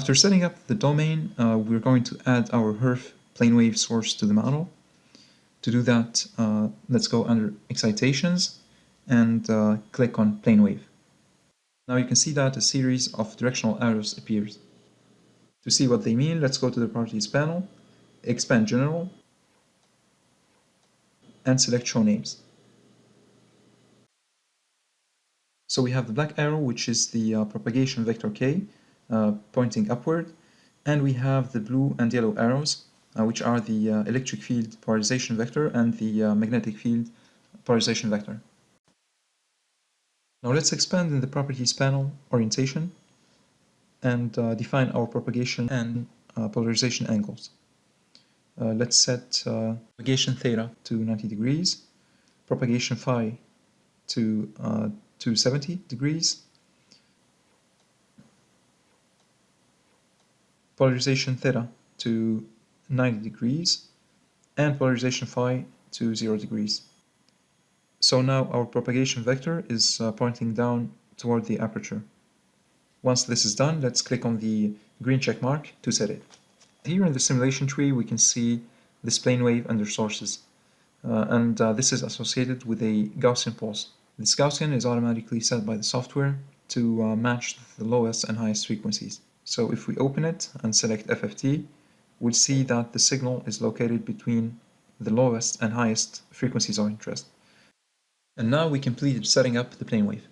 After setting up the domain, we're going to add our HIRF plane wave source to the model. To do that, let's go under Excitations and click on Plane Wave. Now you can see that a series of directional arrows appears. To see what they mean, let's go to the Properties panel, expand General, and select Show Names. So we have the black arrow, which is the propagation vector k, pointing upward, and we have the blue and yellow arrows, which are the electric field polarization vector and the magnetic field polarization vector. Now let's expand in the Properties panel Orientation and define our propagation and polarization angles. Let's set propagation theta to 90 degrees, propagation phi to 70 degrees, polarization theta to 90 degrees, and polarization phi to 0 degrees. So now our propagation vector is pointing down toward the aperture. Once this is done, let's click on the green check mark to set it. Here in the simulation tree, we can see this plane wave under sources, and this is associated with a Gaussian pulse. This Gaussian is automatically set by the software to match the lowest and highest frequencies. So if we open it and select FFT, we'll see that the signal is located between the lowest and highest frequencies of interest. And now we completed setting up the plane wave.